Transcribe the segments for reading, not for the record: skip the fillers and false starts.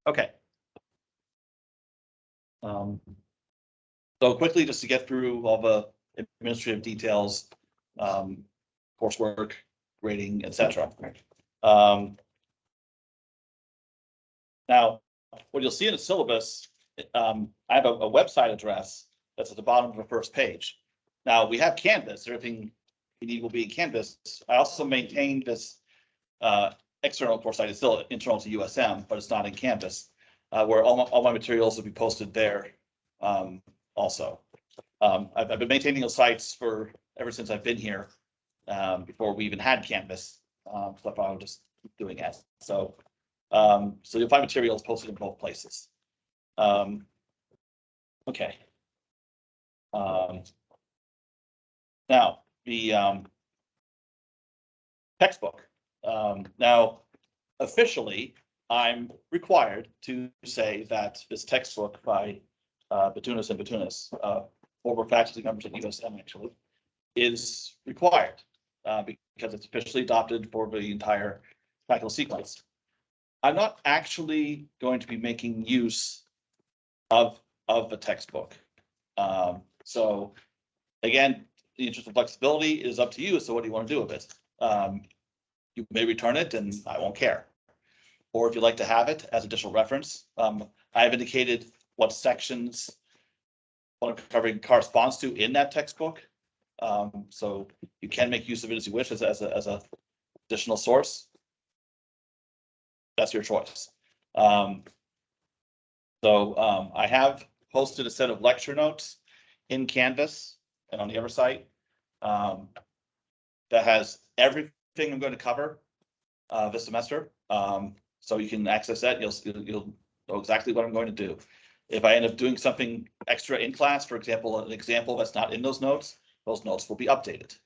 Okay. So quickly, just to get through all the administrative details, coursework, grading, etc. Now, what you'll see in the syllabus, I have a website address that's at the bottom of the first page. Now, we have Canvas. Everything you need will be in Canvas. I also maintain this external course site. It's still internal to USM, but it's not in Canvas, where all my materials will be posted there also. I've been maintaining those sites for ever since I've been here, before we even had Canvas. Stuff I was just doing it. So you'll find materials posted in both places. Okay. Now the textbook. Now, officially, I'm required to say that this textbook by Batunas and Batunas, former faculty members at USM actually, is required because it's officially adopted for the entire faculty sequence. I'm not actually going to be making use of the textbook. So again, the interest of flexibility is up to you. So what do you want to do with it? You may return it and I won't care. Or if you'd like to have it as additional reference, I have indicated what sections what I'm covering corresponds to in that textbook. So you can make use of it as you wish as a additional source. That's your choice. I have posted a set of lecture notes in Canvas and on the other site that has everything I'm going to cover this semester. So you can access that. You'll know exactly what I'm going to do. If I end up doing something extra in class, for example, an example that's not in those notes will be updated.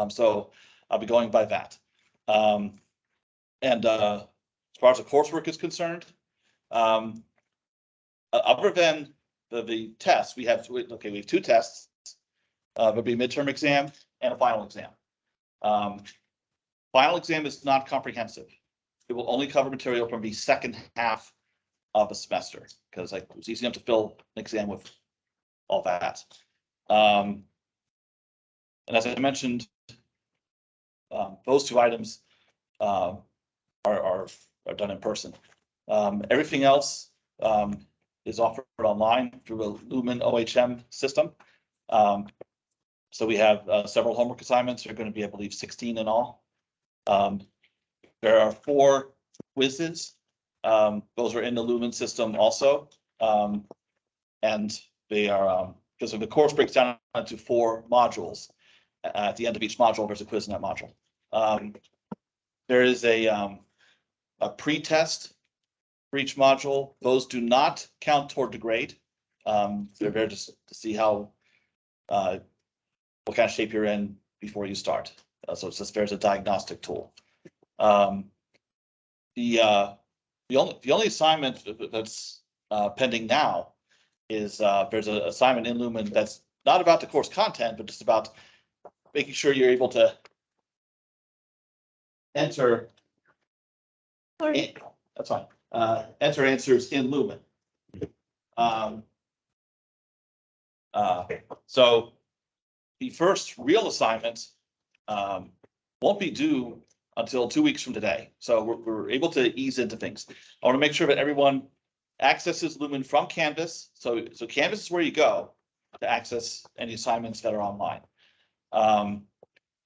So I'll be going by that. As far as the coursework is concerned, other than the tests, we have two tests. There'll be a midterm exam and a final exam. Final exam is not comprehensive. It will only cover material from the second half of a semester because it's easy enough to fill an exam with all that. And as I mentioned, those two items are done in person. Everything else is offered online through a Lumen OHM system. So we have several homework assignments. They're going to be, I believe, 16 in all. There are 4 quizzes. Those are in the Lumen system also. And they are, because the course breaks down into 4 modules. At the end of each module, there's a quiz in that module. There is a pre-test for each module. Those do not count toward the grade. They're there just to see how, what kind of shape you're in before you start. So it's just there's a diagnostic tool. The only assignment that's pending now is there's an assignment in Lumen that's not about the course content, but just about making sure you're able to enter. That's fine. Enter answers in Lumen. So the first real assignment won't be due until 2 weeks from today. So we're able to ease into things. I want to make sure that everyone accesses Lumen from Canvas. So Canvas is where you go to access any assignments that are online.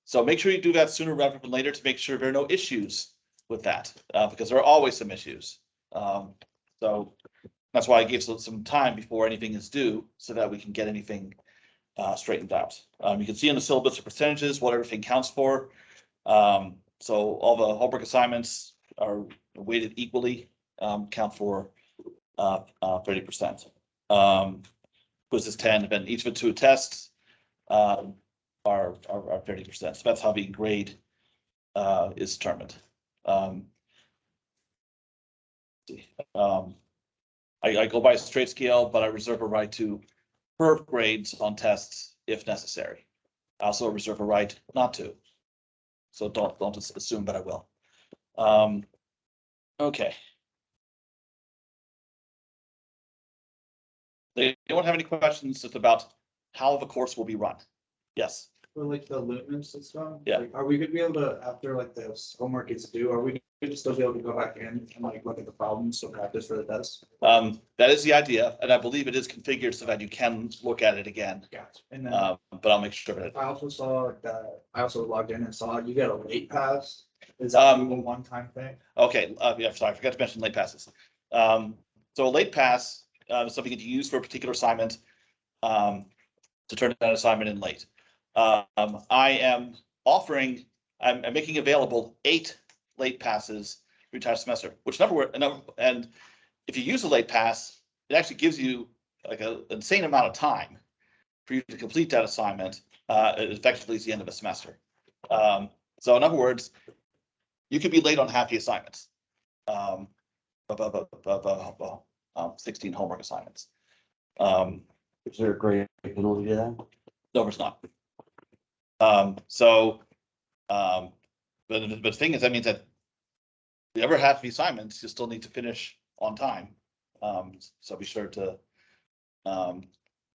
So make sure you do that sooner rather than later to make sure there are no issues with that, because there are always some issues. So that's why I gave some time before anything is due so that we can get anything straightened out. You can see in the syllabus the percentages, what everything counts for. So all the homework assignments are weighted equally, count for 30%. Quiz is 10, then each of the 2 tests are 30%. So that's how the grade is determined. I go by a straight scale, but I reserve a right to curve grades on tests if necessary. I also reserve a right not to. So don't assume that I will. Okay. They don't have any questions just about how the course will be run. Yes, For like the Lumen system? Yeah. Like, are we gonna be able to, after like the homework is due, are we gonna still be able to go back in and like look at the problems, so practice for the test? that is the idea, and I believe it is configured so that you can look at it again. Gotcha. And then But I'll make sure that. I also saw that, I also logged in and saw you get a late pass. Is Um, that a one-time thing? Okay, yeah, sorry, I forgot to mention late passes. So a late pass, is something that you use for a particular assignment, to turn that assignment in late. I am offering, I'm making available 8 late passes for the entire semester, which and if you use a late pass, it actually gives you like an insane amount of time for you to complete that assignment, effectively at the end of a semester. So in other words, you could be late on half the assignments. 16 homework assignments. Is there a great penalty to that? No, there's not. But the thing is, that means that the other half of the assignments, you still need to finish on time. So be sure to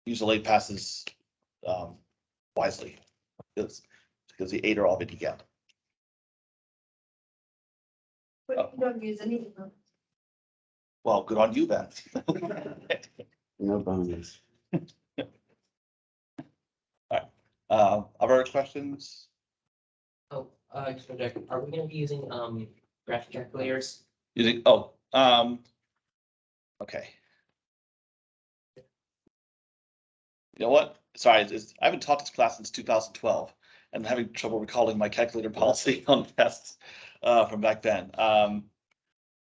use the late passes wisely, because the 8 are all that you get. But you don't use any of them. Well, good on you then. No bonus. Other questions? Oh, so Jack, are we gonna be using, graphic calculators? Okay. You know what? Sorry, I haven't taught this class since 2012 and I'm having trouble recalling my calculator policy on tests from back then.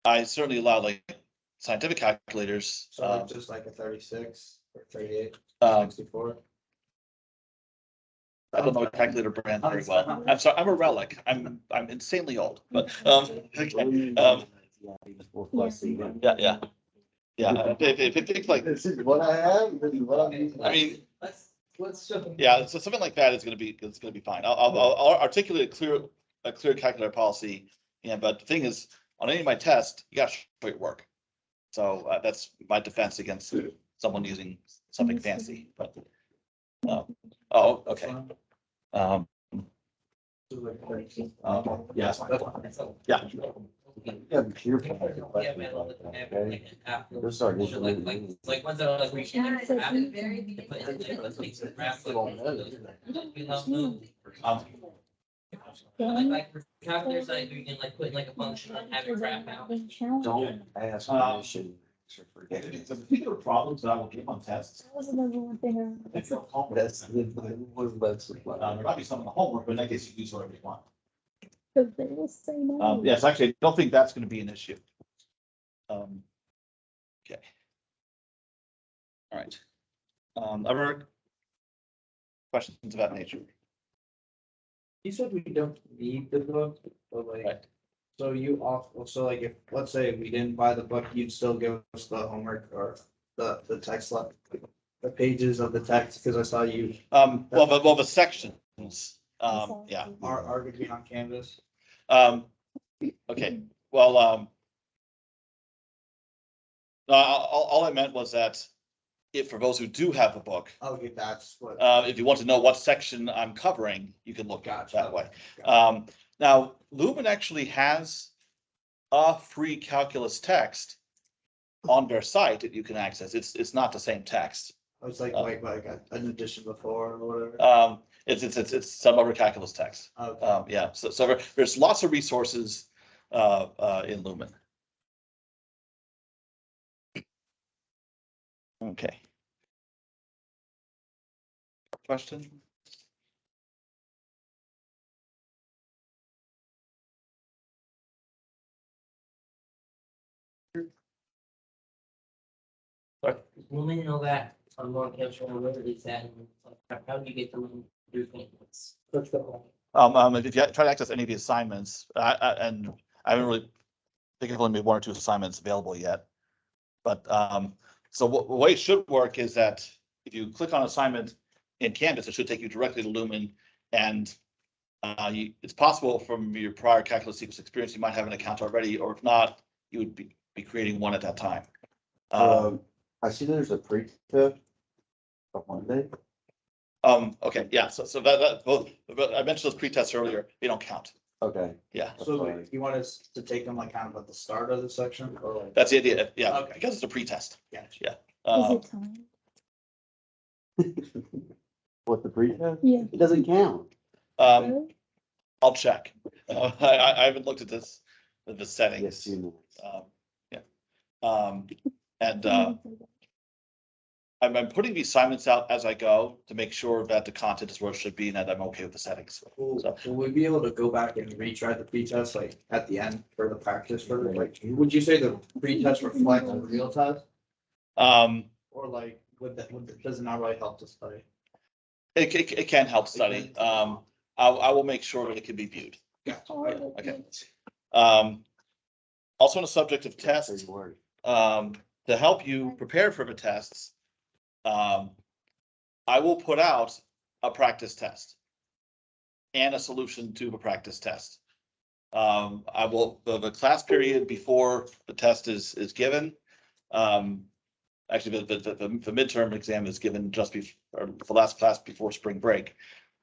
I certainly allow like scientific calculators. So like just like a 36 or 38, Um, 64? I don't know a calculator brand very well. I'm sorry, I'm a relic. I'm insanely old, but okay. Yeah. If it thinks like, This is what I have, this is what I'm using. I mean, Let's show them. yeah, so something like that is gonna be fine. I'll articulate a clear calculator policy. Yeah, but the thing is, on any of my tests, you gotta show your work. So that's my defense against someone using something fancy, but. Oh, okay. Yes. Yeah. Yeah, but you're. Yeah, man, I'll look at it, like, after- Those are like ones that are like. we Yeah, can it's like grab the it, very put it in beginning. there, let's make some graphs, like, we love Mm. like for calculators, like we can like put in like a function and have it graph out. Don't ask permission. It's a particular problems that I will give on tests. That was another one thing. That's the. There might be some in the homework, but I guess you can use whatever you want. Because they will say no. Yes, actually, I don't think that's gonna be an issue. Okay. All right. Other questions of that nature? You said we don't need the book, but Right. like, so you so like if, let's say we didn't buy the book, you'd still give us the homework or the text, like the pages of the text, because I saw you Well, the sections, yeah. are gonna be on Canvas. Okay, well, all I meant was that if, for those who do have the book, Okay, that's what. if you want to know what section I'm covering, you can look at it that way. Gotcha. Now, Lumen actually has a free calculus text on their site that you can access. It's not the same text. It's like an addition before or whatever. It's some other calculus text. Okay. Yeah, so there's lots of resources in Lumen. Okay. Question? Lumen and all that, on more campus, where is that, and how do you get them to do things? Let's go. If you try to access any of the assignments, and I haven't really, I think I've only made 1 or 2 assignments available yet. But, so the way it should work is that if you click on assignment in Canvas, it should take you directly to Lumen. And it's possible from your prior calculus sequence experience, you might have an account already, or if not, you would be creating one at that time. I see there's a pre-test on Monday. Okay, yeah, so that, both, but I mentioned those pre-tests earlier, they don't count. Okay. Yeah, That's So fine. you want us to take them like kind of at the start of the section or like? that's the idea, yeah, Okay. because it's a pre-test. Gotcha. Is Um, it time? What, the pre-test? Yeah. It doesn't count. Really? I'll check. I haven't looked at the Yes, settings. you know. Yeah. And, I'm putting the assignments out as I go to make sure that the content is where it should be and that I'm okay with the settings. Will we be able to go back and retry the pretest like at the end for the practice for the, like, would you say the pretest reflects the real test? Um, Or like, does it not really help to study? it can help study. I will make sure that it can be viewed. Oh, Okay. Also on the subject of That's tests, your word. to help you prepare for the tests, I will put out a practice test and a solution to the practice test. I will, the class period before the test is given. Actually, the midterm exam is given just before, the last class before spring break.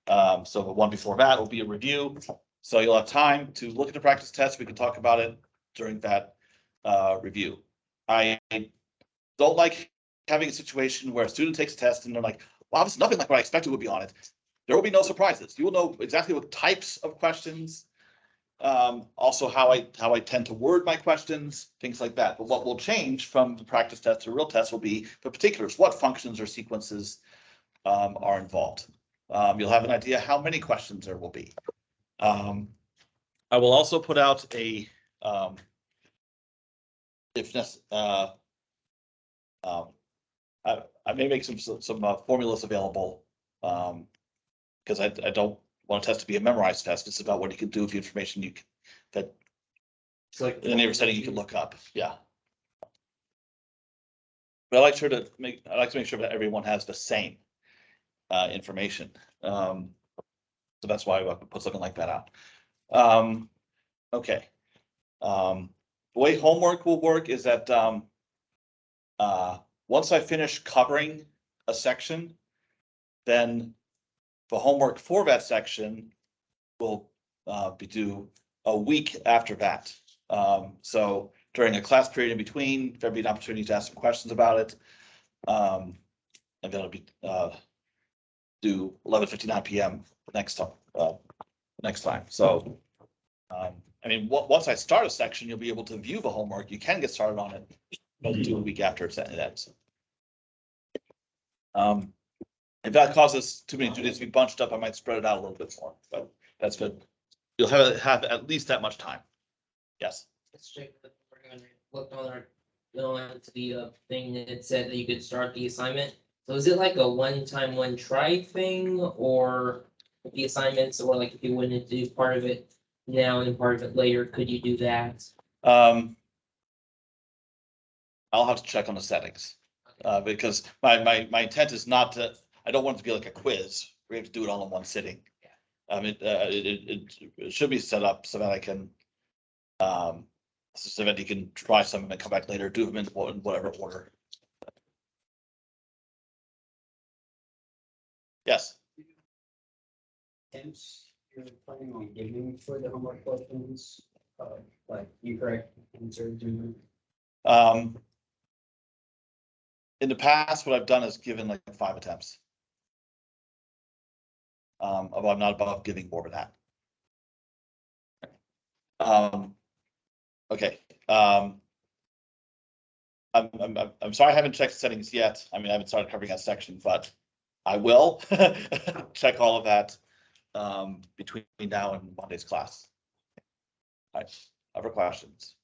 So the one before that will be a review. So you'll have time to look at the practice test. We can talk about it during that review. I don't like having a situation where a student takes a test and they're like, wow, this is nothing like what I expected would be on it. There will be no surprises. You will know exactly what types of questions. Also how I tend to word my questions, things like that. But what will change from the practice test to real test will be the particulars, what functions or sequences are involved. You'll have an idea how many questions there will be. I will also put out a if necessary, I may make some formulas available, because I don't want a test to be a memorized test. It's about what you can do with the information you can, that It's like. in any setting you can look up, yeah. But I like to make sure that everyone has the same information. So that's why I put something like that out. Okay. The way homework will work is that once I finish covering a section, then the homework for that section will be due a week after that. So during a class period in between, there'll be an opportunity to ask some questions about it. And then it'll be due 11:59 PM next time. So, I mean, once I start a section, you'll be able to view the homework. You can get started on it, but do a week after it ends. If that causes too many due dates to be bunched up, I might spread it out a little bit more, but that's good. You'll have at least that much time. Yes. Let's check. We're gonna look on our, to the thing that said that you could start the assignment. So is it like a one-time, one try thing, or the assignments, or like if you wanted to do part of it now and part of it later, could you do that? I'll have to check on the settings, because my intent is not to, I don't want it to be like a quiz. We have to do it all in one sitting. It should be set up so that I can, so that you can try some and come back later, do them in whatever order. Yes. Attempts you're planning on giving for the homework questions, like incorrect answer to. In the past, what I've done is given like 5 attempts. Although I'm not above giving more than that. Okay. I'm sorry I haven't checked settings yet. I mean, I haven't started covering that section, but I will check all of that between now and Monday's class. All right, other questions?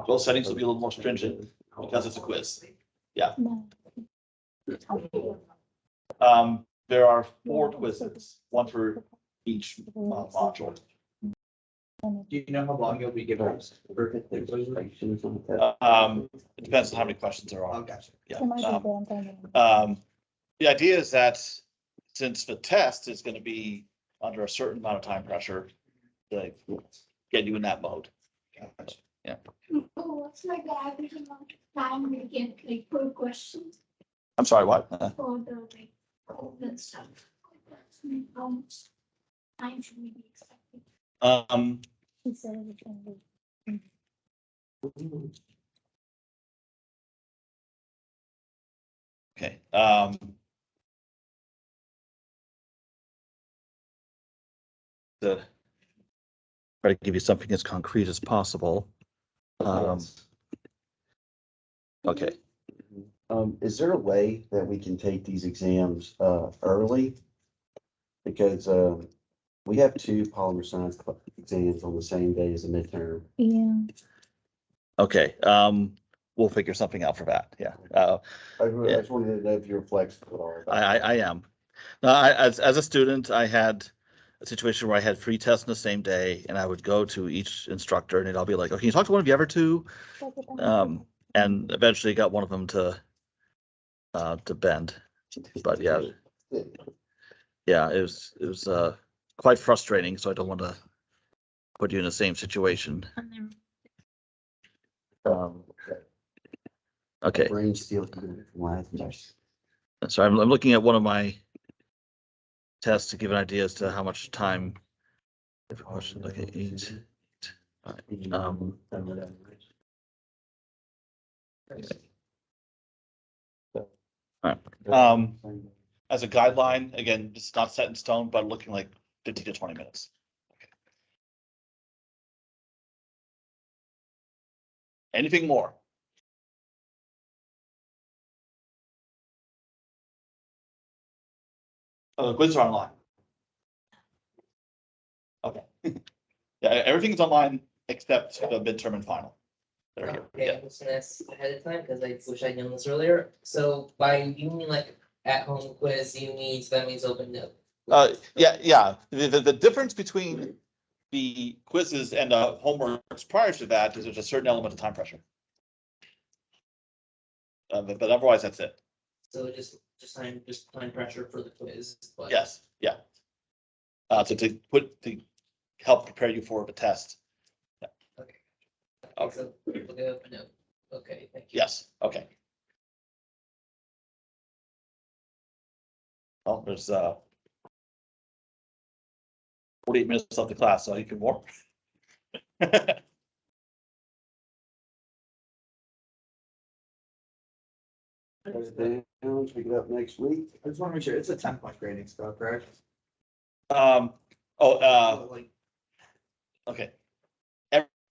Those settings will be a little more stringent because it's a quiz. No. There are 4 quizzes, one for each module. Do you know how long you'll be giving us? It Depends on how many questions there Oh, are. gotcha. Yeah. It might be banned. The idea is that since the test is going to be under a certain amount of time pressure, the get you in that mode. Gotcha. Oh, what's like the average amount of time we get like per question I'm sorry, what? for the like code and stuff? How much time should we be expecting? He said it was gonna be. Okay, the, try to give you something as concrete as possible. Okay, Is there a way that we can take these exams, early? Because, we have two polymer science exams on the same day as the midterm. Yeah, okay, we'll figure something out for that, yeah. I just wanted to know if you're flexible at all. about that. I am. No, as a student, I had a situation where I had 3 tests in the same day, and I would go to each instructor and I'll be like, oh, can you talk to one of you ever two? And eventually got one of them to bend. But yeah, it was quite frustrating, so I don't want to put you in the same situation. Okay, Brain steel from last year. so I'm looking at one of my tests to give an idea as to how much time. If a question like 8. As a guideline, again, it's not set in stone, but looking like 15 to 20 minutes. Okay. Anything more? Quizzes are online. Okay. Yeah, everything is online except the midterm and final. There you go. Okay, I'm just gonna ask ahead of time, because I wish I'd known this earlier. So by, you mean like at-home quiz, you mean, so that means open note? Yeah. The difference between the quizzes and homeworks prior to that is there's a certain element of time pressure. But otherwise, that's it. So just time pressure for the quiz, but. Yes, yeah. To help prepare you for the test. Okay. Okay. So we'll go open note. Okay, thank you. Yes, okay. Oh, there's 48 minutes left of class, so you can warp. Pick it up next week. I just want to make sure it's a 10-point grading scale, correct? Like, okay.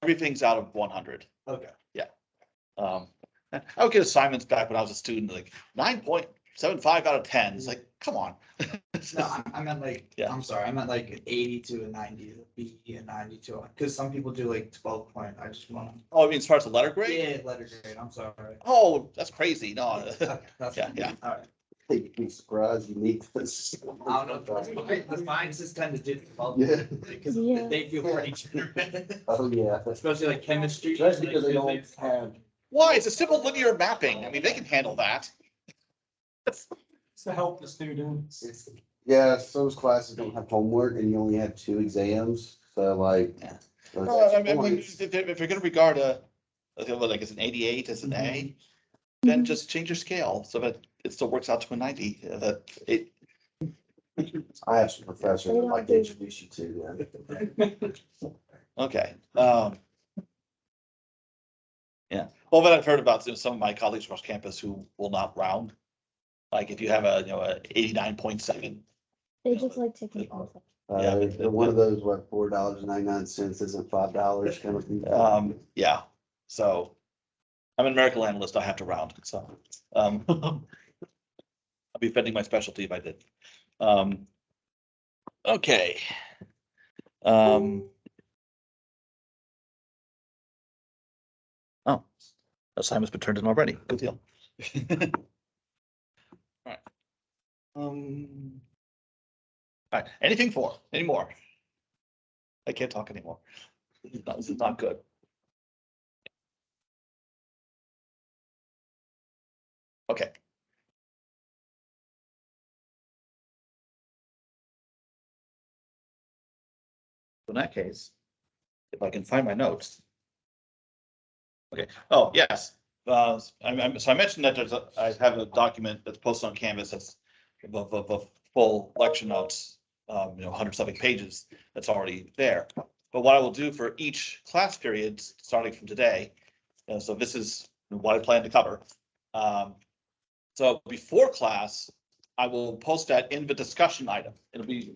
Everything's out of 100. Okay. I would get assignments back when I was a student, like 9.75 out of 10. It's like, come on. No, I meant like, Yeah. I'm sorry, I meant like an 80 to a 90, a B, a 90 to, because some people do like 12 point, I just want Oh, I mean, as far as the letter to. grade? Yeah, letter grade, I'm sorry. Oh, that's crazy. No. Okay, that's Yeah, yeah. all right. You'd be surprised you need this. I don't know, the sciences tend to do 12. Yeah. Because Yeah. they feel for each other, Oh, yeah. especially like chemistry. Just because like they don't physics. have. Why? It's a simple linear mapping. I mean, they can handle that. To help the students. Yeah, those classes don't have homework and you only have 2 exams, so like. Yeah. those No, I extra mean, points- if you're gonna regard like it's an 88 as an A, then just change your scale so that it still works out to a 90. I have some professors that like to introduce you to that. Okay. Yeah, well, but I've heard about some of my colleagues across campus who will not round. Like if you have a 89.7. they just like taking concept. Yeah, but- They're one of those, what, $4.99 isn't $5 kind of thing. Yeah, so I'm an medical analyst. I have to round, so I'll be defending my specialty if I did. Okay. Oh, assignment's been turned in already. Good deal. All right. All right, anything for, any more? I can't talk anymore. This is not good. Okay. In that case, if I can find my notes. Okay, oh, yes, so I mentioned that I have a document that's posted on Canvas that's of full lecture notes, 100-something pages that's already there. But what I will do for each class period, starting from today, so this is what I plan to cover. So before class, I will post that in the discussion item. It'll be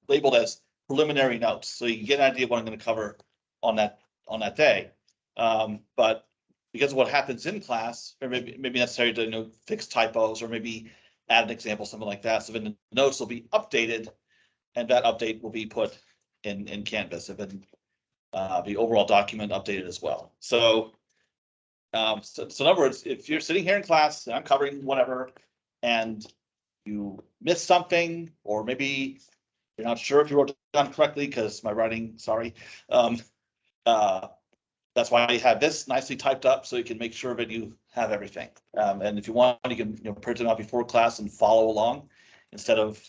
labeled as preliminary notes, so you can get an idea of what I'm going to cover on that day. But because of what happens in class, or maybe necessary to fix typos or maybe add an example, something like that. So then the notes will be updated, and that update will be put in Canvas, and then the overall document updated as well. So, so in other words, if you're sitting here in class and I'm covering whatever, and you missed something, or maybe you're not sure if you wrote it down correctly because my writing, sorry. That's why I have this nicely typed up so you can make sure that you have everything. And if you want, you can print it out before class and follow along instead of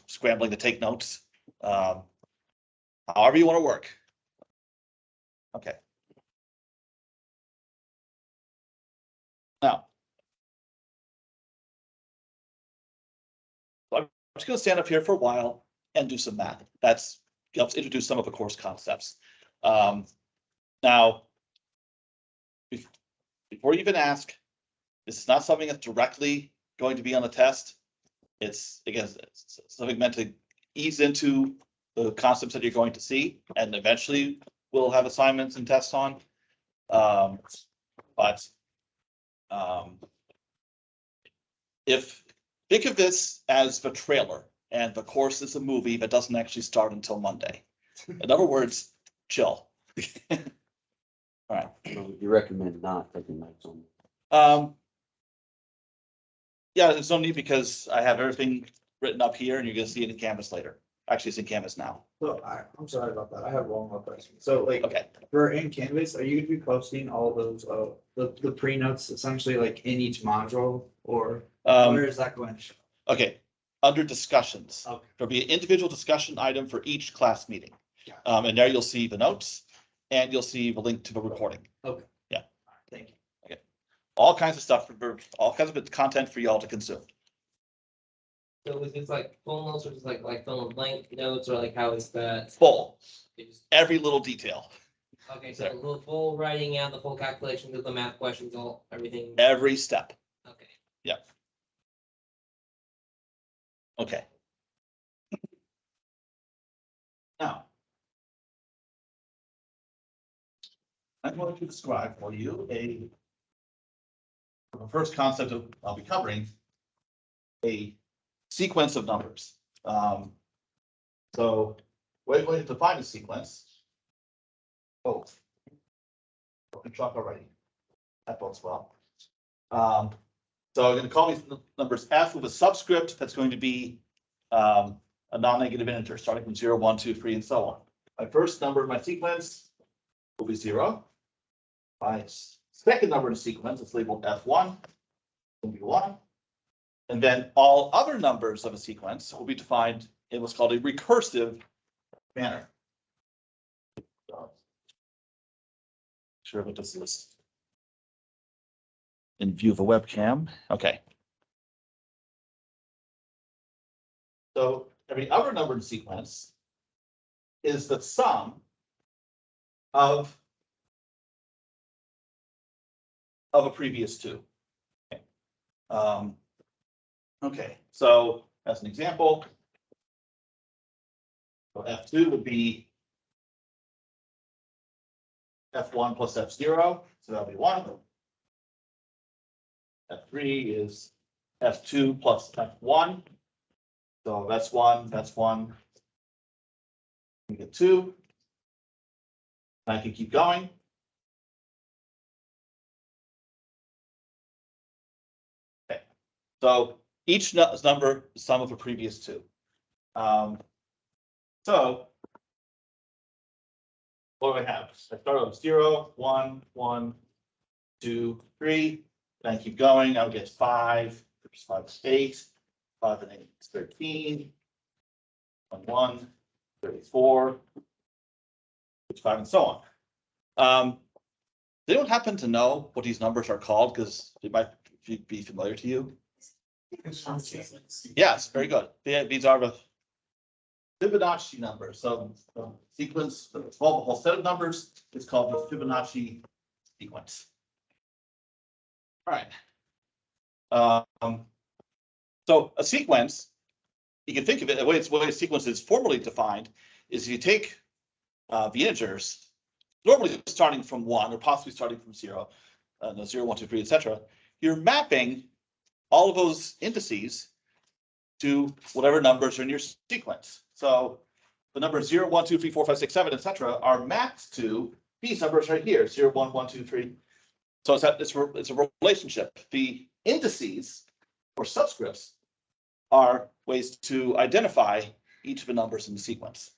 scrambling to take notes. However you want to work. Okay. Now, I'm just going to stand up here for a while and do some math. That's helps introduce some of the course concepts. Now, before you even ask, this is not something that's directly going to be on the test. It's, again, it's something meant to ease into the concepts that you're going to see, and eventually we'll have assignments and tests on. If think of this as the trailer, and the course is a movie that doesn't actually start until Monday. In other words, chill. All right. So you recommend not taking notes on? Yeah, there's no need because I have everything written up here, and you're gonna see it in Canvas later. Actually, it's in Canvas now. So I'm sorry about that. I have one more question. So like, Okay. for in Canvas, are you gonna be posting all those, the pre-notes essentially like in each module, or where is that going to show? Okay, under discussions. Okay. There'll be an individual discussion item for each class meeting. Got And there you'll see the notes, and you'll see the link to the recording. Okay. Yeah. Thank you. All kinds of stuff, all kinds of content for y'all to consume. So is this like full notes or just like fill in blank notes, or like how is that? Full, It just- every little detail, Okay, so the full writing out, the full calculations of the math questions, all, everything. every step. Okay. Okay. Now, I'm going to describe for you the first concept I'll be covering, a sequence of numbers. So we're going to define a sequence. Oh, broken truck already. That bodes well. So I'm going to call these numbers F with a subscript that's going to be a non-negative integer starting from 0, 1, 2, 3, and so on. My first number in my sequence will be 0. My second number in the sequence is labeled F1, will be 1. And then all other numbers of a sequence will be defined in what's called a recursive manner. Sure what this is. In view of a webcam, okay. So every other numbered sequence is the sum of a previous two. Okay, so as an example, so F2 would be F1 plus F0, so that'll be 1. F3 is F2 plus F1. So that's 1, that's 1. We get 2. I can keep going. Okay, so each number is sum of the previous two. So what do I have? I start with 0, 1, 1, 2, 3. Then I keep going. I'll get 5. 5 is 8. 5 and 8 is 13. 1, 1, 34. 5, and so on. They don't happen to know what these numbers are called because it might be familiar to you. Yes, very good. These are the Fibonacci numbers. So the sequence, the whole set of numbers is called the Fibonacci sequence. All right. So a sequence, you can think of it, the way a sequence is formally defined is you take the integers, normally starting from 1 or possibly starting from 0, 0, 1, 2, 3, etc. You're mapping all of those indices to whatever numbers are in your sequence. So the numbers 0, 1, 2, 3, 4, 5, 6, 7, etc. are mapped to these numbers right here, 0, 1, 1, 2, 3. So it's a relationship. The indices or subscripts are ways to identify each of the numbers in the sequence.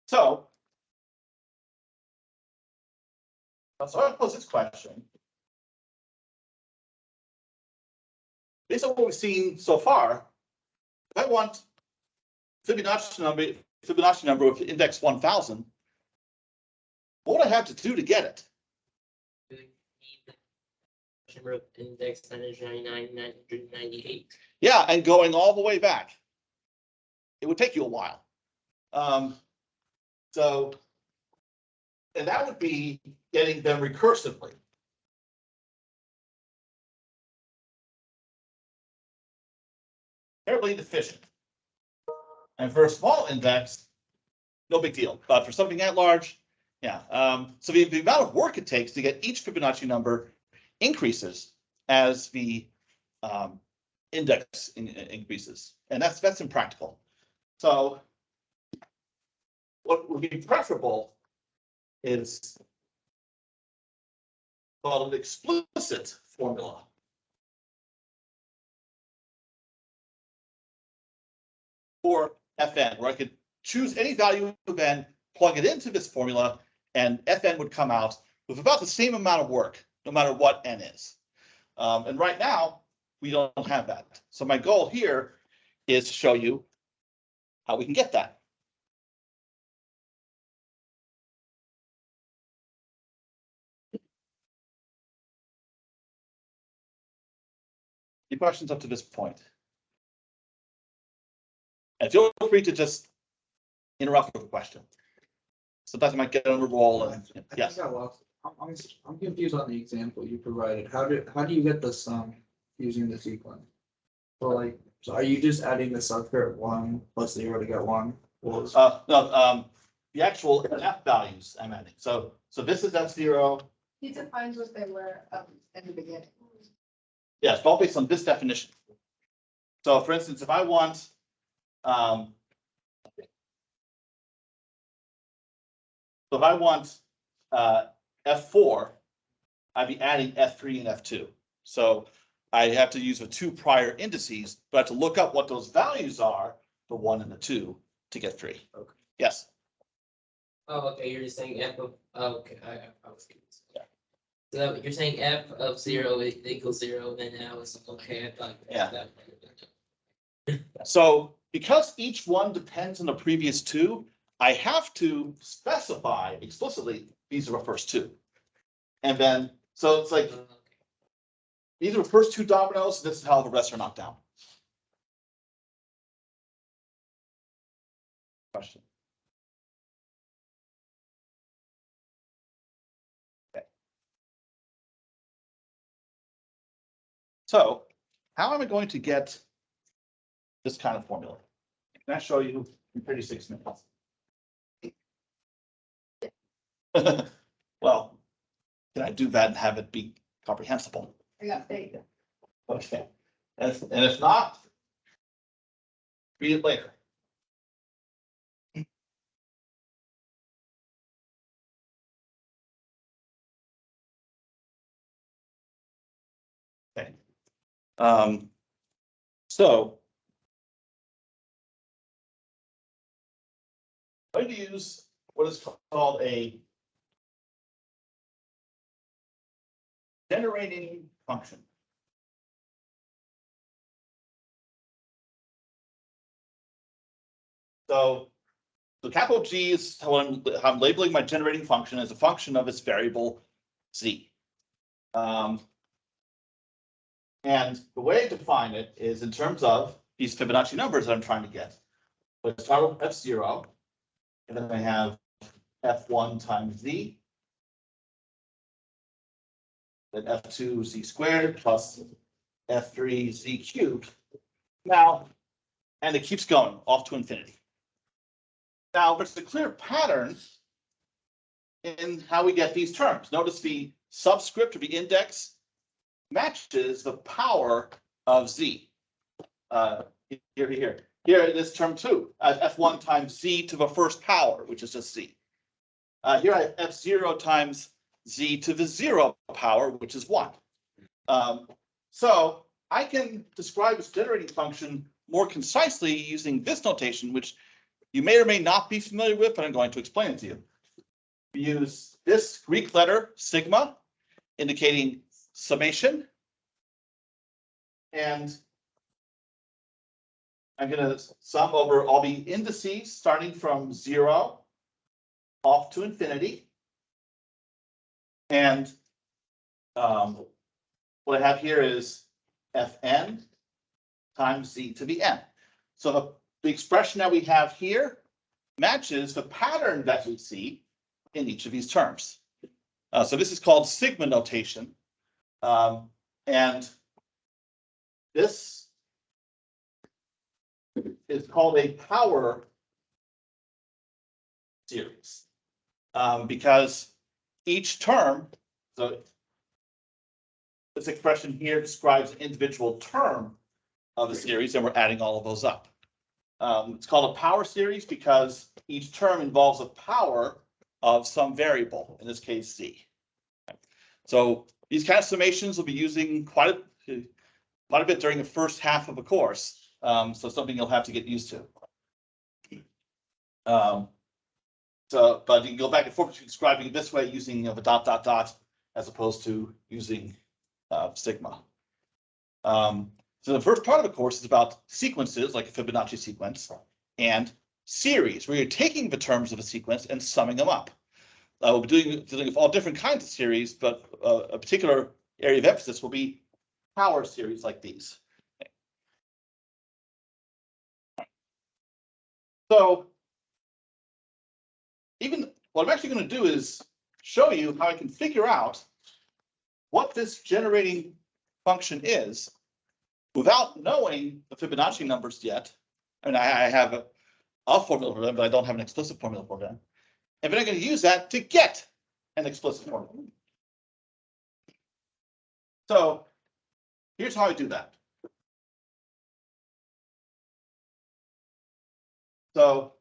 So I pose this question. Based on what we've seen so far, if I want Fibonacci number with index 1000, what would I have to do to get it? Number of index 999, 998. Yeah, and going all the way back. It would take you a while. And that would be getting them recursively. Terribly inefficient. And for a small index, no big deal. But for something at large, yeah. So the amount of work it takes to get each Fibonacci number increases as the index increases, and that's impractical. So what would be preferable is called an explicit formula. For Fn, where I could choose any value of n, plug it into this formula, and Fn would come out with about the same amount of work, no matter what n is. And right now, we don't have that. So my goal here is to show you how we can get that. Any questions up to this point? And feel free to just interrupt with a question. Sometimes I might get on a roll and yes. I lost. I'm confused on the example you provided. How do you get the sum using the sequence? So are you just adding the subscript 1 plus 0 to get 1? No, the actual F values I'm adding. So this is F0. He defines what they were in the beginning. Yeah, it's all based on this definition. So for instance, if I want F4, I'd be adding F3 and F2. So I have to use the 2 prior indices, but I have to look up what those values are, the 1 and the 2, to get 3. Okay. Yes. Oh, okay, you're just saying f of, oh, okay, I was confused. Yeah. So you're saying f of 0 equals 0, then now it's okay, I thought. Yeah. So because each one depends on the previous 2, I have to specify explicitly these are the first 2. And then, so it's like, these are the first 2 dominoes, this is how the rest are knocked down. Question. Okay. So how am I going to get this kind of formula? Can I show you in 36 minutes? Well, can I do that and have it be comprehensible? I got data. Okay. And if not, read it later. Okay. So I'm going to use what is called a generating function. So So capital G is how I'm labeling my generating function as a function of its variable Z. And the way I define it is in terms of these Fibonacci numbers that I'm trying to get. So I start with F0, and then I have F1 times Z, then F2 Z squared plus F3 Z cubed. Now, and it keeps going off to infinity. Now, there's a clear pattern in how we get these terms. Notice the subscript or the index matches the power of Z. Here it is term 2, F1 times Z to the first power, which is just Z. Here I have F0 times Z to the 0 power, which is 1. So I can describe this generating function more concisely using this notation, which you may or may not be familiar with, but I'm going to explain it to you. We use this Greek letter sigma, indicating summation. And I'm going to sum over all the indices starting from 0 off to infinity. And what I have here is Fn times Z to the n. So the expression that we have here matches the pattern that we see in each of these terms. So this is called sigma notation. And this is called a power series because each term, so this expression here describes an individual term of a series, and we're adding all of those up. It's called a power series because each term involves a power of some variable, in this case, Z. So these kind of summations will be using quite a bit during the first half of a course. So something you'll have to get used to. But you can go back and forth between describing it this way using the dot, dot, dot, as opposed to using sigma. So the first part of the course is about sequences, like a Fibonacci sequence, and series, where you're taking the terms of a sequence and summing them up. We'll be dealing with all different kinds of series, but a particular area of emphasis will be power series like these. So even what I'm actually going to do is show you how I can figure out what this generating function is without knowing the Fibonacci numbers yet. I mean, I have a formula for them, but I don't have an explicit formula for them. And then I'm going to use that to get an explicit formula. So here's how I do that. So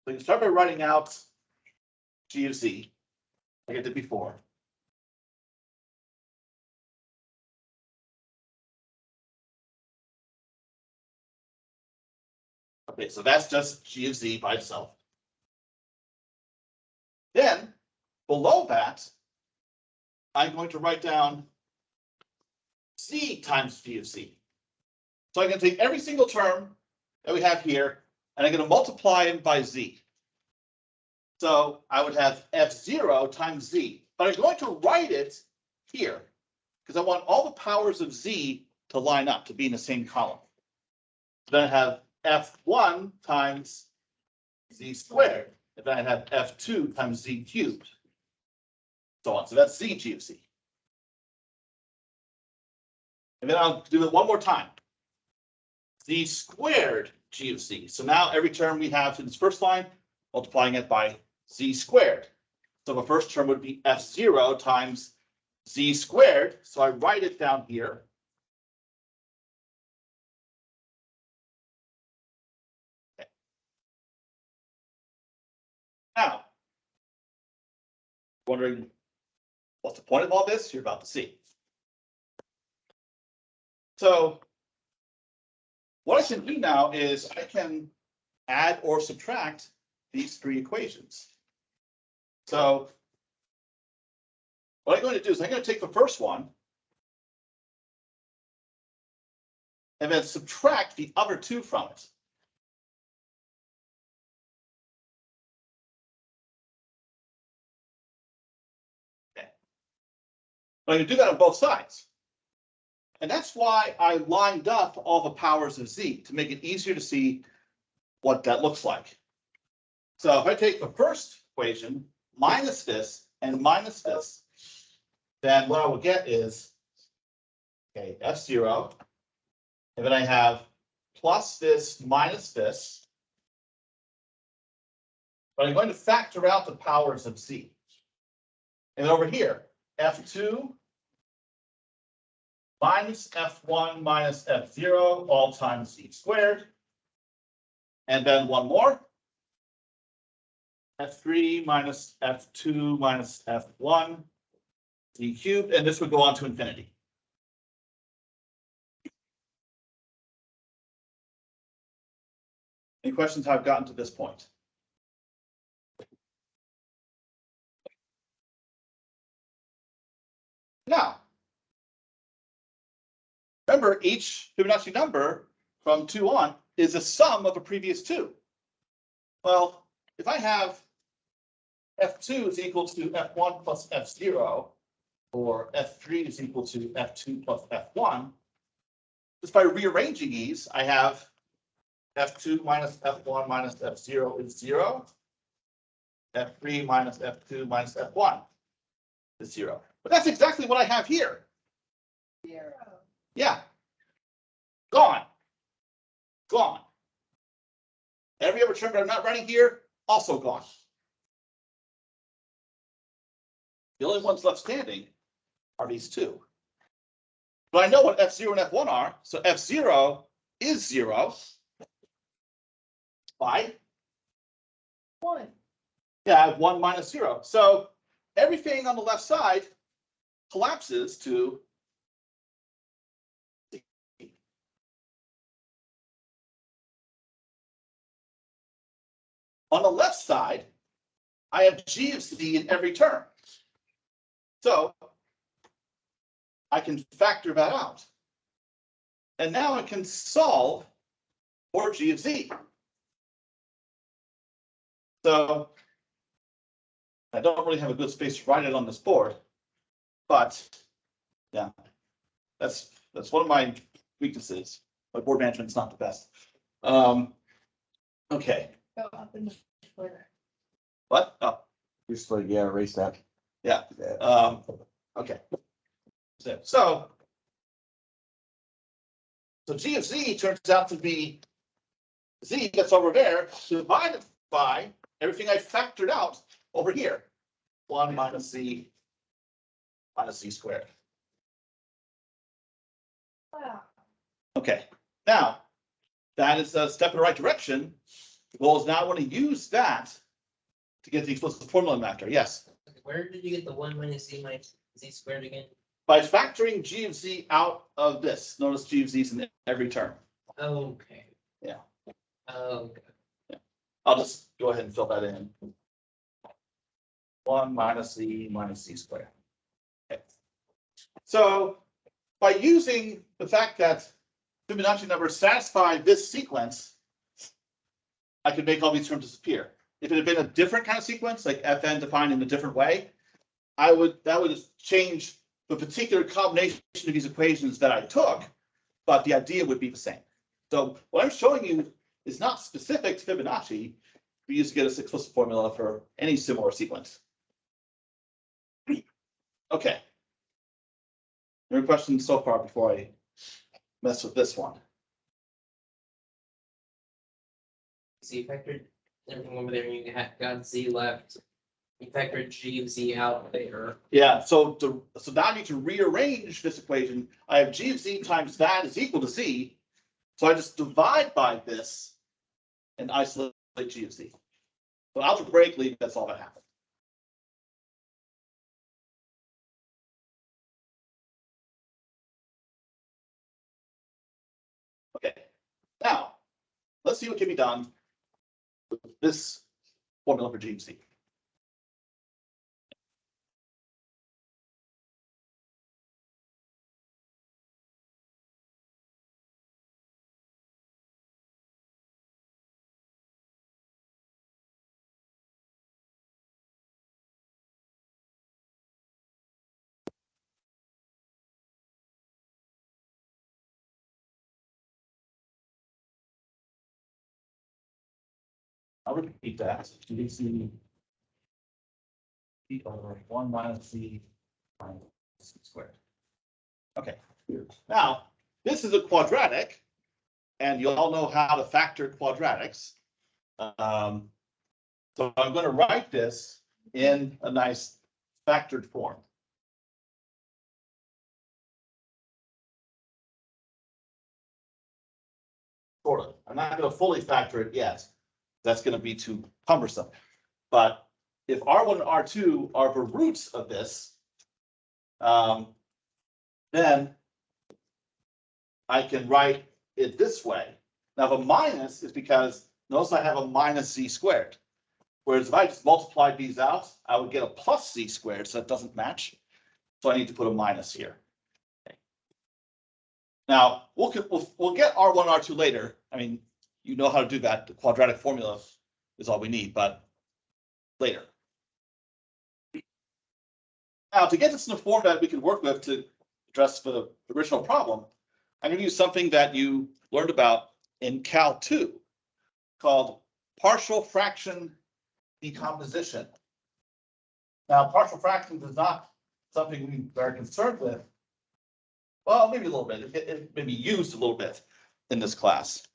you start by writing out G of Z, like I did before. Okay, so that's just G of Z by itself. Then below that, I'm going to write down Z times G of Z. So I'm going to take every single term that we have here, and I'm going to multiply it by Z. So I would have F0 times Z, but I'm going to write it here because I want all the powers of Z to line up, to be in the same column. Then I have F1 times Z squared, and then I have F2 times Z cubed, so on. So that's Z G of Z. And then I'll do it one more time. Z squared G of Z. So now every term we have in this first line, multiplying it by Z squared. So the first term would be F0 times Z squared. So I write it down here. Okay. Now, wondering what's the point of all this? You're about to see. So what I can do now is I can add or subtract these three equations. So what I'm going to do is I'm going to take the first one and then subtract the other two from it. Okay. But I can do that on both sides. And that's why I lined up all the powers of z, to make it easier to see what that looks like. So if I take the first equation minus this and minus this, then what I will get is, okay, f0, and then I have plus this minus this. But I'm going to factor out the powers of z. And over here, f2 minus f1 minus f0 all times z squared. And then one more. F3 minus f2 minus f1 z cubed, and this would go on to infinity. Any questions how I've gotten to this point? Now, remember, each Fibonacci number from 2 on is a sum of the previous two. Well, if I have f2 is equal to f1 plus f0, or f3 is equal to f2 plus f1, just by rearranging these, I have f2 minus f1 minus f0 is 0. f3 minus f2 minus f1 is 0. But that's exactly what I have here. 0. Yeah. Gone. Gone. Every other term that I'm not writing here, also gone. The only ones left standing are these two. But I know what f0 and f1 are, so f0 is 0. Why? 1. Yeah, I have 1 minus 0. So everything on the left side collapses to z. On the left side, I have g of z in every term. So I can factor that out. And now I can solve for g of z. So I don't really have a good space to write it on this board, but yeah, that's one of my weaknesses. My board management's not the best. Okay, Go up in the corner. what? Oh, Just like, yeah, erase that. yeah. Yeah. Okay. So g of z turns out to be z that's over there divided by everything I factored out over here. 1 minus z squared. Wow. Okay, now that is a step in the right direction. The goal is now I want to use that to get the explicit formula vector. Yes, Where did you get the 1 minus z squared again? by factoring g of z out of this. Notice g of z is in every term. Okay. Yeah. Okay. I'll just go ahead and fill that in. 1 minus z squared. Okay. So by using the fact that Fibonacci numbers satisfy this sequence, I could make all these terms disappear. If it had been a different kind of sequence, like fn defined in a different way, that would change the particular combination of these equations that I took, but the idea would be the same. So what I'm showing you is not specific to Fibonacci. We used to get a explicit formula for any similar sequence. Okay. Any questions so far before I mess with this one? So you factored everything over there and you got z left. You factored g of z out there. Yeah, so now I need to rearrange this equation. I have g of z times that is equal to z. So I just divide by this and isolate g of z. So algebraically, that's all that happens. Okay, now let's see what can be done with this formula for g of z. I'll repeat that. GC e over 1 minus c minus c squared. Okay, now, this is a quadratic, and you all know how to factor quadratics. So I'm going to write this in a nice factored form. Sort of. I'm not going to fully factor it yet. That's going to be too cumbersome. But if R1 and R2 are the roots of this, then I can write it this way. Now the minus is because notice I have a minus z squared. Whereas if I just multiplied these out, I would get a plus z squared, so that doesn't match. So I need to put a minus here. Okay. Now we'll get R1, R2 later. I mean, you know how to do that. The quadratic formula is all we need, but later. Now to get this in a form that we can work with to address the original problem, I'm going to use something that you learned about in Cal 2 called partial fraction decomposition. Now, partial fractions is not something we're concerned with. Well, maybe a little bit. It may be used a little bit in this class.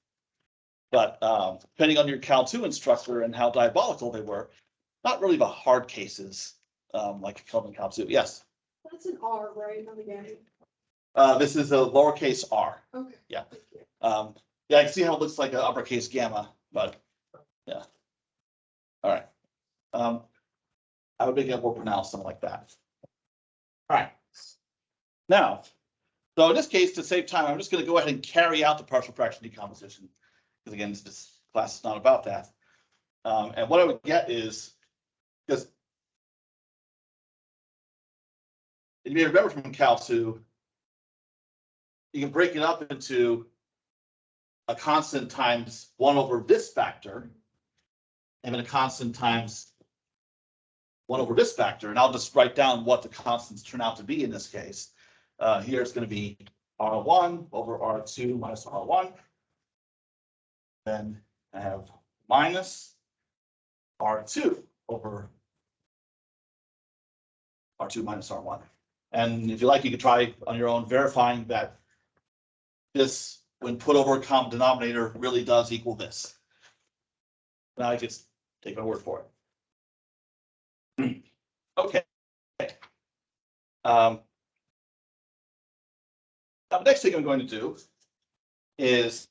But depending on your Cal 2 instructor and how diabolical they were, not really the hard cases like Cal 2. Yes? That's an R, right, on the game? This is a lowercase r. Okay. Yeah. Yeah, I can see how it looks like an uppercase gamma, but yeah. All right. I would make it more pronounced, something like that. All right. Now, so in this case, to save time, I'm just going to go ahead and carry out the partial fraction decomposition. Because again, this class is not about that. And what I would get is, because you may remember from Cal 2, you can break it up into a constant times 1 over this factor, and then a constant times 1 over this factor. And I'll just write down what the constants turn out to be in this case. Here it's going to be R1 over R2 minus R1. Then I have minus R2 over R2 minus R1. And if you like, you could try on your own verifying that this, when put over a common denominator, really does equal this. Now I just take my word for it. Okay. Now the next thing I'm going to do is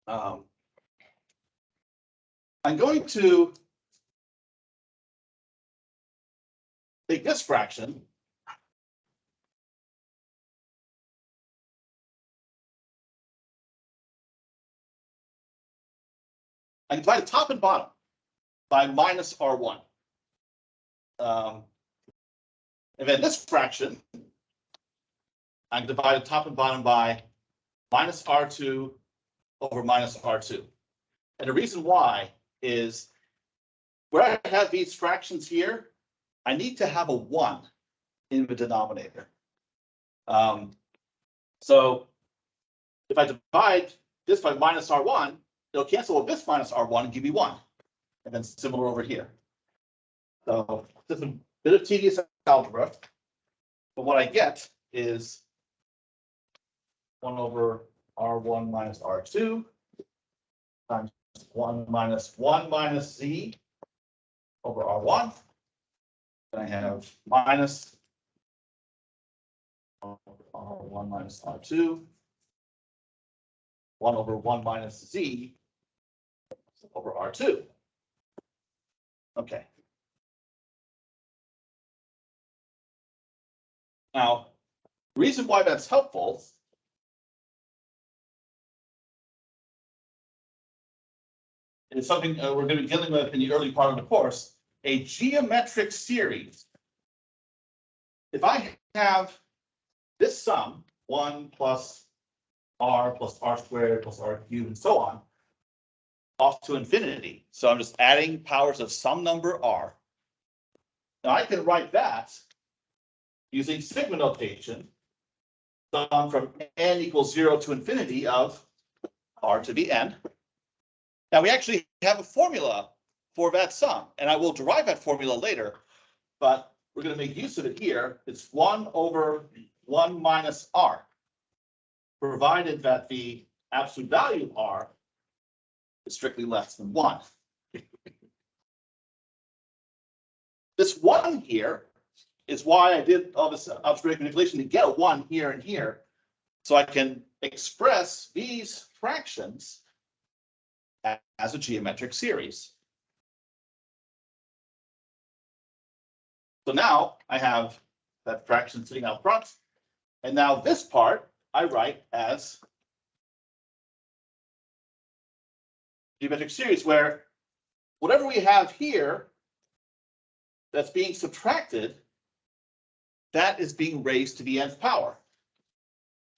I'm going to take this fraction and divide the top and bottom by minus R1. And then this fraction, I can divide the top and bottom by minus R2 over minus R2. And the reason why is where I have these fractions here, I need to have a 1 in the denominator. So if I divide this by minus R1, it'll cancel with this minus R1 and give me 1. And then similar over here. So this is a bit of tedious algebra, but what I get is 1 over R1 minus R2 times 1 minus Z over R1. Then I have minus R1 minus R2, 1 over 1 minus Z over R2. Okay. Now, the reason why that's helpful is something we're going to be dealing with in the early part of the course, a geometric series. If I have this sum, 1 plus R squared plus R cubed and so on, off to infinity. So I'm just adding powers of some number R. Now I can write that using sigma notation, sum from n equals 0 to infinity of R to the n. Now, we actually have a formula for that sum, and I will derive that formula later, but we're gonna make use of it here. It's 1/1 minus R, provided that the absolute value of R is strictly less than 1. This 1 here is why I did all this algebraic manipulation to get a 1 here and here, so I can express these fractions as a geometric series. So now I have that fraction sitting out front, and now this part I write as geometric series, where whatever we have here that's being subtracted, that is being raised to the nth power.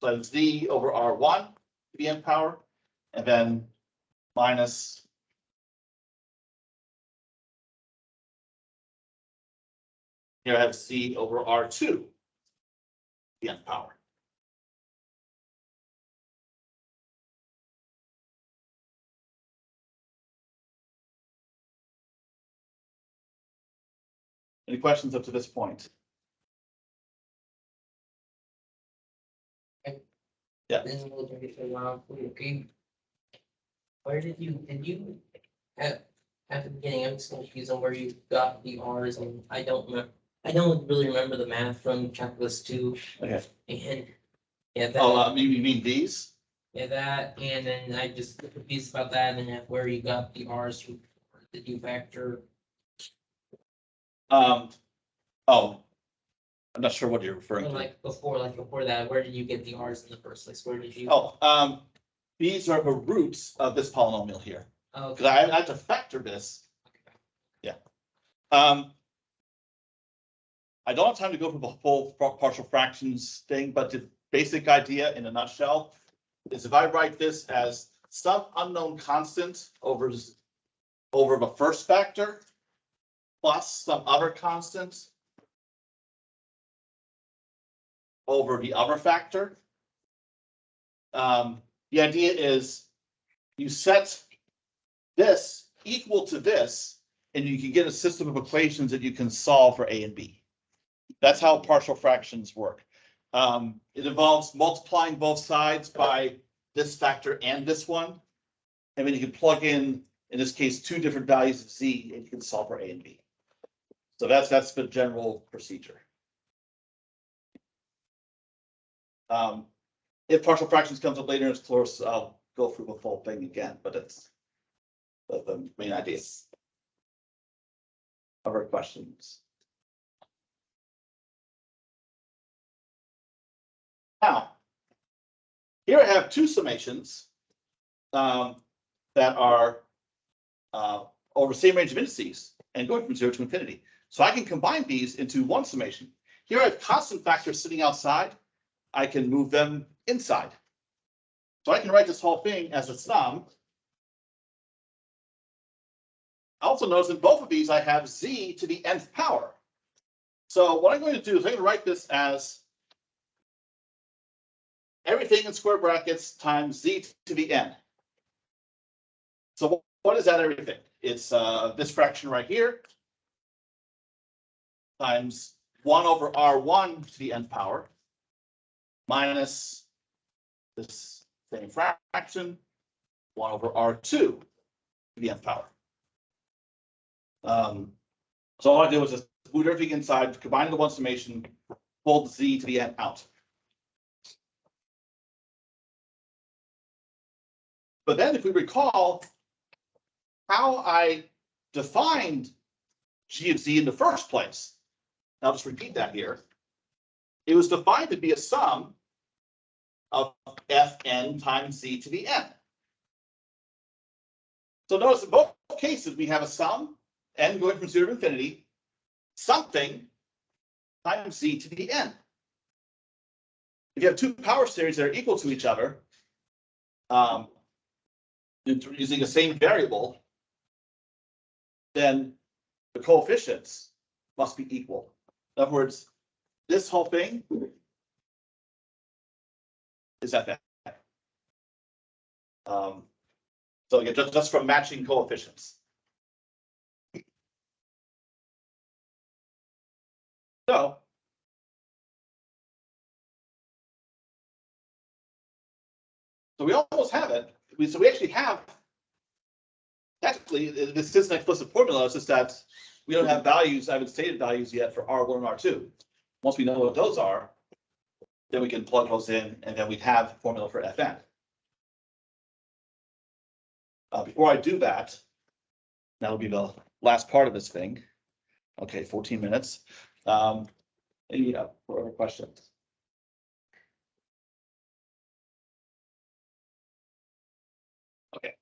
So it's z over r1 to the nth power, and then minus here I have c over r2 to the nth power. Any questions up to this point? Yeah. This is a little bit for a while. Okay. Where did you, at the beginning, I'm just confused on where you got the R's, and I don't really remember the math from calculus 2. Okay. And yeah, that. Oh, you mean these? Yeah, that, and then I just confused about that, and then where you got the R's from, the U factor. Oh, I'm not sure what you're referring Or to. like before that, where did you get the R's in the first place? Where did you? Oh, these are the roots of this polynomial here, Oh, because I had to factor this. Yeah. I don't have time to go through the full partial fractions thing, but the basic idea in a nutshell is if I write this as some unknown constant over the first factor plus some other constant over the other factor. The idea is you set this equal to this, and you can get a system of equations that you can solve for A and B. That's how partial fractions work. It involves multiplying both sides by this factor and this one. And then you can plug in this case, 2 different values of z, and you can solve for A and B. So that's the general procedure. If partial fractions comes up later in this course, I'll go through the full thing again, but it's the main idea. Other questions? Now, here I have 2 summations that are over the same range of indices and going from 0 to infinity. So I can combine these into one summation. Here I have constant factors sitting outside. I can move them inside. So I can write this whole thing as a sum. Also notice in both of these I have z to the nth power. So what I'm going to do is I'm going to write this as everything in square brackets times z to the n. So what is that everything? It's this fraction right here times 1 over r1 to the nth power minus this same fraction 1 over r2 to the nth power. So all I did was just move everything inside, combine the one summation, pull the z to the n out. But then if we recall how I defined g of z in the first place, I'll just repeat that here. It was defined to be a sum of fn times z to the n. So notice in both cases we have a sum, n going from 0 to infinity, something times z to the n. If you have 2 power series that are equal to each other, using the same variable, then the coefficients must be equal. In other words, this whole thing is at that. So again, just from matching coefficients. So. So we almost have it. So we actually have. Technically, this is an explicit formula. It's just that we don't have values. I haven't stated values yet for R1 and R2. Once we know what those are, then we can plug those in, and then we'd have a formula for Fn. Before I do that, that'll be the last part of this thing. Okay, 14 minutes. Any other questions? Okay.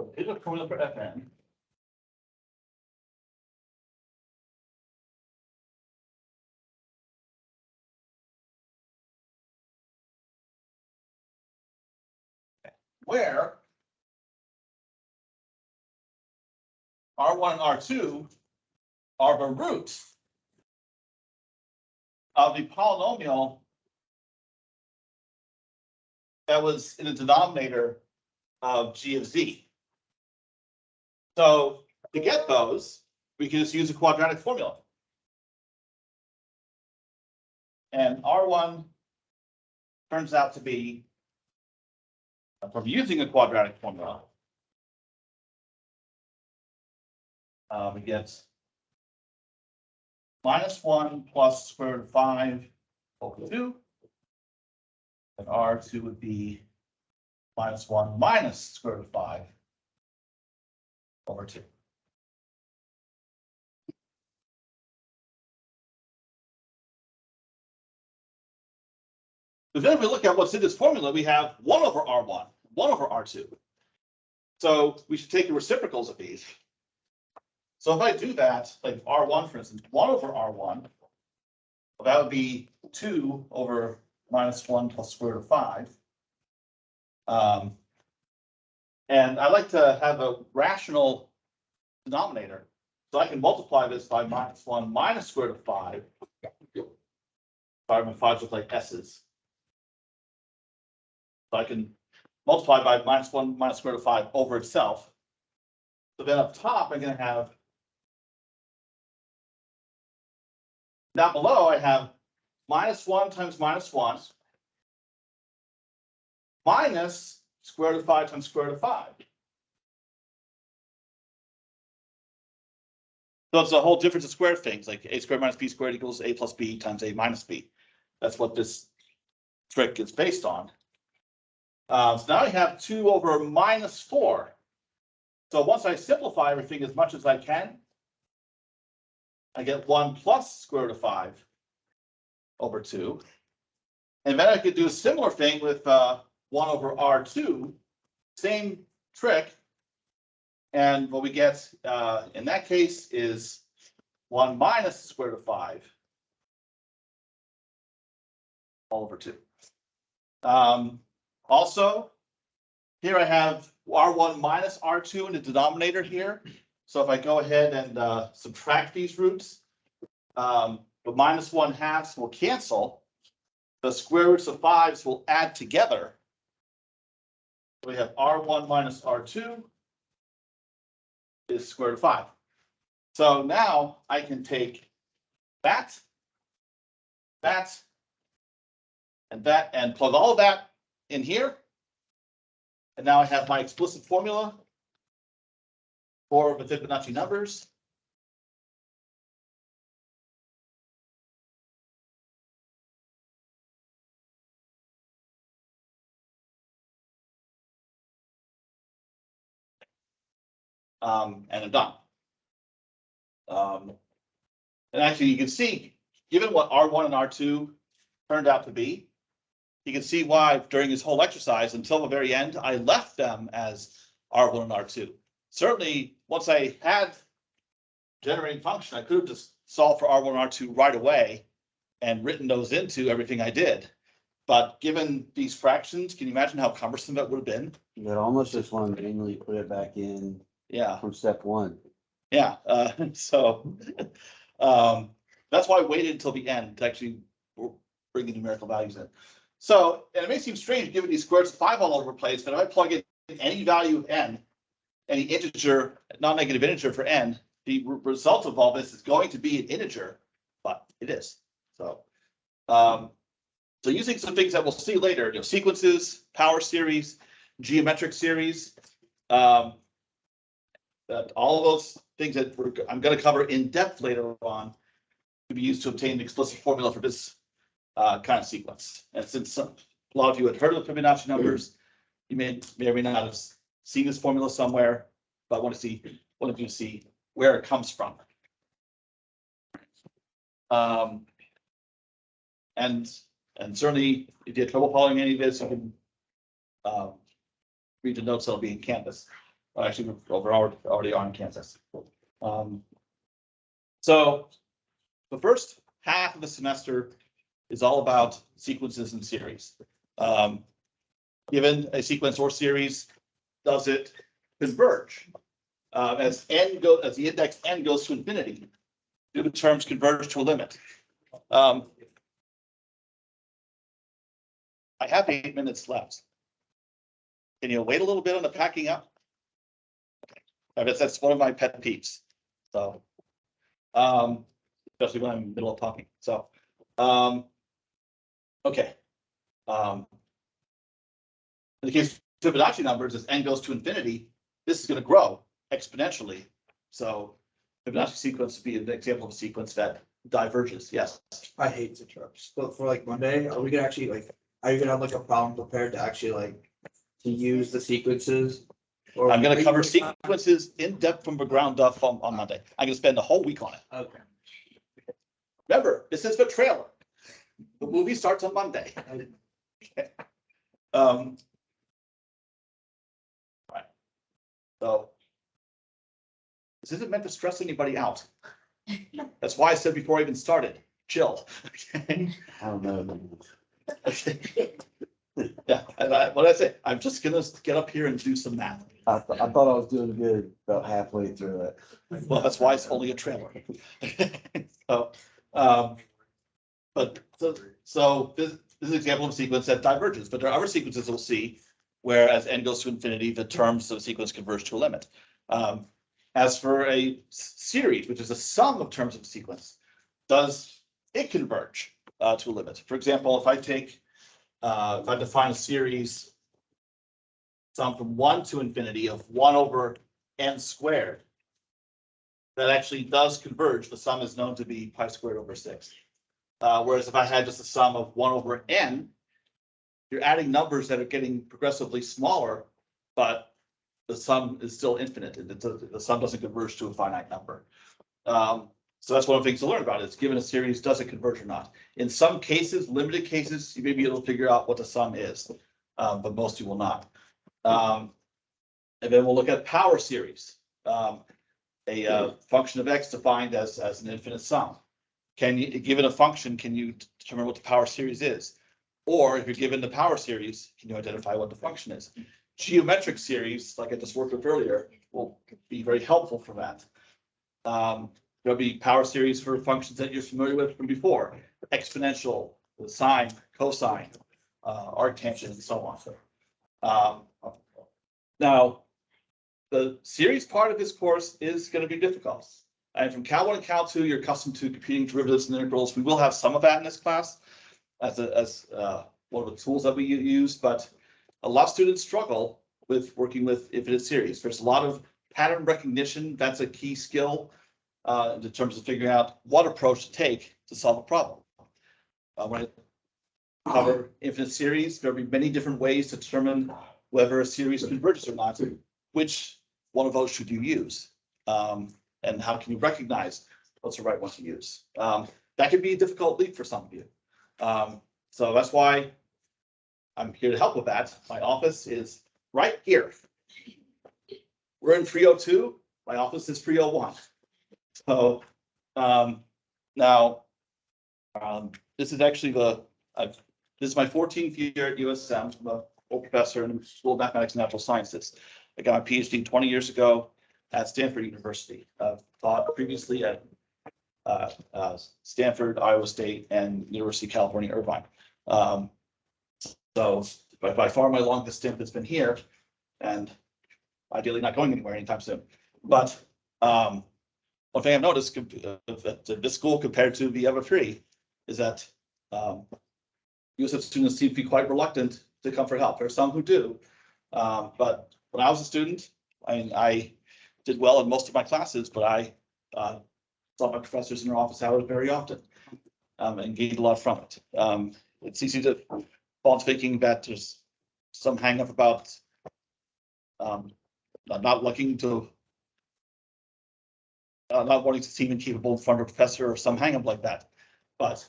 So here's a formula for Fn. Where R1 and R2 are the roots of the polynomial that was in the denominator of G of Z. So to get those, we can just use a quadratic formula. And R1 turns out to be, from using a quadratic formula, we get -1 plus square root of 5 over 2. And R2 would be -1 minus square root of 5 over 2. But then if we look at what's in this formula, we have 1 over R1, 1 over R2. So we should take the reciprocals of these. So if I do that, like R1, for instance, 1 over R1, well, that would be 2 over -1 plus square root of 5. And I like to have a rational denominator. So I can multiply this by -1 minus square root of 5. Sorry, my 5s look like S's. So I can multiply by -1 minus square root of 5 over itself. So then up top, I'm going to have. Down below, I have -1 times -1 minus square root of 5 times square root of 5. So it's a whole difference of square things, like a squared minus b squared equals a plus b times a minus b. That's what this trick is based on. So now I have 2 over -4. So once I simplify everything as much as I can, I get 1 plus square root of 5 over 2. And then I could do a similar thing with 1 over R2, same trick. And what we get in that case is 1 minus the square root of 5 all over 2. Also, here I have R1 minus R2 in the denominator here. So if I go ahead and subtract these roots, the -1/2 will cancel. The square roots of 5s will add together. We have R1 minus R2 is square root of 5. So now I can take that, and that, and plug all of that in here. And now I have my explicit formula for the Fibonacci numbers. And I'm done. And actually, you can see, given what R1 and R2 turned out to be, you can see why during this whole exercise until the very end, I left them as R1 and R2. Certainly, once I had generating function, I could have just solved for R1 and R2 right away and written those into everything I did. But given these fractions, can you imagine how cumbersome that would have been? You'd almost just want to manually put it back in Yeah. from step one. Yeah, so, that's why I waited until the end to actually bring the numerical values in. So, and it may seem strange given these squares of 5 all over the place, but if I plug in any value of n, any integer, non-negative integer for n, the result of all this is going to be an integer, but it is. So, so using some things that we'll see later, you know, sequences, power series, geometric series, that all of those things that I'm going to cover in depth later on to be used to obtain the explicit formula for this kind of sequence. And since a lot of you had heard of the Fibonacci numbers, you may or may not have seen this formula somewhere, but I want you to see where it comes from. And certainly, if you had trouble following any of this, you can read the notes that'll be in Canvas. Well, actually, we're already on Canvas. So the first half of the semester is all about sequences and series. Given a sequence or series, does it converge? As the index n goes to infinity, do the terms converge to a limit? I have 8 minutes left. Can you wait a little bit on the packing up? That's one of my pet peeves. So, especially when I'm in the middle of talking. So, okay. In the case of Fibonacci numbers, as n goes to infinity, this is going to grow exponentially. So, Fibonacci sequence would be an example of a sequence that diverges. Yes. I hate the trips, but for like Monday, are we gonna actually are you gonna have like a problem prepared to actually to use the sequences? Or I'm going to cover sequences in depth from the ground up on Monday. I'm going to spend the whole week on it. Okay. Remember, this is the trailer. The movie starts on Monday. Okay. Right. So this isn't meant to stress anybody out. That's why I said before I even started, chill. Okay. I don't know. Yeah, what I say, I'm just gonna get up here and do some math. I thought I was doing good about halfway through it. Well, that's why it's only a trailer. So, but so this is an example of a sequence that diverges, but there are other sequences we'll see where as n goes to infinity, the terms of the sequence converge to a limit. As for a series, which is a sum of terms of a sequence, does it converge to a limit? For example, if I define a series sum from 1 to infinity of 1 over n squared, that actually does converge. The sum is known to be pi squared over 6. Whereas if I had just a sum of 1 over n, you're adding numbers that are getting progressively smaller, but the sum is still infinite. The sum doesn't converge to a finite number. So that's one of the things to learn about is given a series, does it converge or not? In some cases, limited cases, you may be able to figure out what the sum is, but most you will not. And then we'll look at power series, a function of x defined as an infinite sum. Can you, given a function, can you determine what the power series is? Or if you're given the power series, can you identify what the function is? Geometric series, like I just worked with earlier, will be very helpful for that. There'll be power series for functions that you're familiar with from before, exponential, the sine, cosine, arctangent, and so on. Now, the series part of this course is going to be difficult. And from Cal 1 and Cal 2, you're accustomed to computing derivatives and integrals. We will have some of that in this class as one of the tools that we use, but a lot of students struggle with working with infinite series. There's a lot of pattern recognition. That's a key skill in terms of figuring out what approach to take to solve a problem. When I cover infinite series, there'll be many different ways to determine whether a series converges or not. Which one of those should you use? And how can you recognize what's the right one to use? That can be a difficult leap for some of you. So that's why I'm here to help with that. My office is right here. We're in 302. My office is 301. So now, this this is actually this is my 14th year at USM. I'm a full professor in the School of Mathematics and Natural Sciences. I got my PhD 20 years ago at Stanford University. I've taught previously at Stanford, Iowa State, and University of California, Irvine. So by far my longest stint has been here, and ideally not going anywhere anytime soon. But one thing I've noticed at this school compared to the other three is that USF students seem to be quite reluctant to come for help. There are some who do, but when I was a student, I did well in most of my classes, but I saw my professors in their office hours very often and gained a lot from it. It's easy to fall into thinking that there's some hang up about not wanting to seem incapable in front of a professor or some hang up like that. But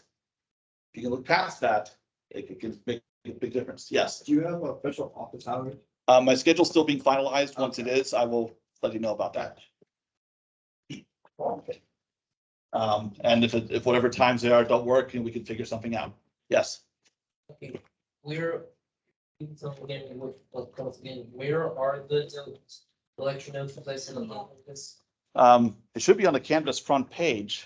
if you can look past that, it can make a big difference. Yes. Do you have official office hours? My schedule's still being finalized. Once it is, I will let you know about that. And if whatever times they are don't work, we can figure something out. Yes. Okay, where, so again, where are the notes, the lecture notes placed in the office? It should be on the Canvas front page.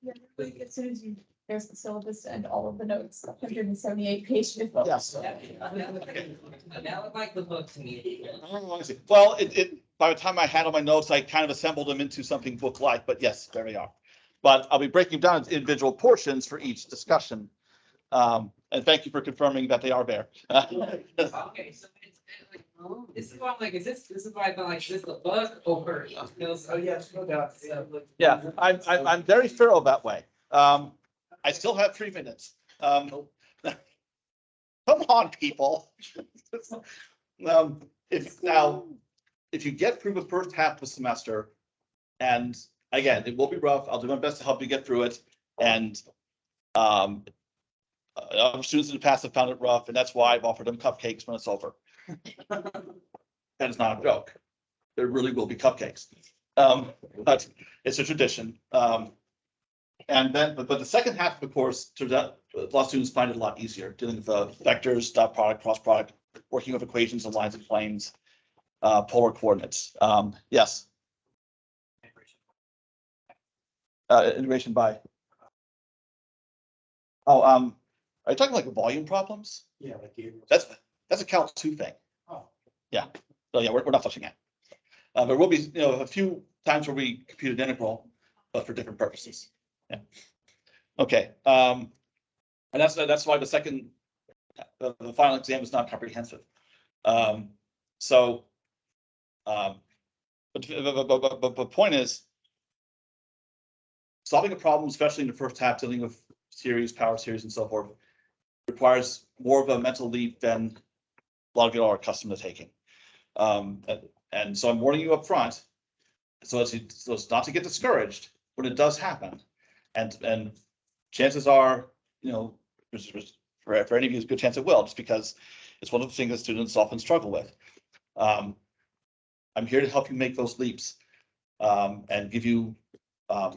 Yeah, like as soon as you, there's the syllabus and all of the notes, 178 pages. Yes. That looked like the book to me. Well, by the time I had all my notes, I kind of assembled them into something book-like, but yes, there they are. But I'll be breaking down into individual portions for each discussion. And thank you for confirming that they are there. Okay, so it's like, this is why I'm like, this is why I thought like, is this the book or? Oh, yes, no doubt. Yeah, I'm very thorough that way. I still have 3 minutes. Come on, people. If you get through the first half of the semester, and again, it will be rough. I'll do my best to help you get through it. And other students in the past have found it rough, and that's why I've offered them cupcakes when it's over. That is not a joke. There really will be cupcakes. But it's a tradition. And then, but the second half of the course, turns out a lot of students find it a lot easier, dealing with vectors, dot product, cross product, working with equations and lines and planes, polar coordinates. Yes. Integration by. Oh, are you talking like volume problems? Yeah, like you. That's a Cal 2 thing. Oh. Yeah. So yeah, we're not touching that. There will be, a few times where we compute an integral, but for different purposes. Yeah. Okay. And that's why the final exam is not comprehensive. But the point is, solving a problem, especially in the first half, dealing with series, power series, and so forth, requires more of a mental leap than a lot of you are accustomed to taking. And so I'm warning you up front, so as not to get discouraged when it does happen. And chances are, for any of you, it's a good chance it will, just because it's one of the things that students often struggle with. I'm here to help you make those leaps and give you a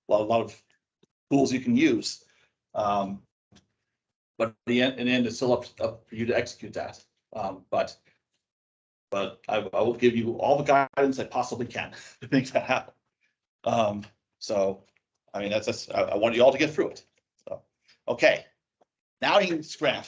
lot of tools you can use. But in the end, it's still up for you to execute that. But I will give you all the guidance I possibly can to make that happen. So, I mean, I want you all to get through it. So, okay. Now you can scram.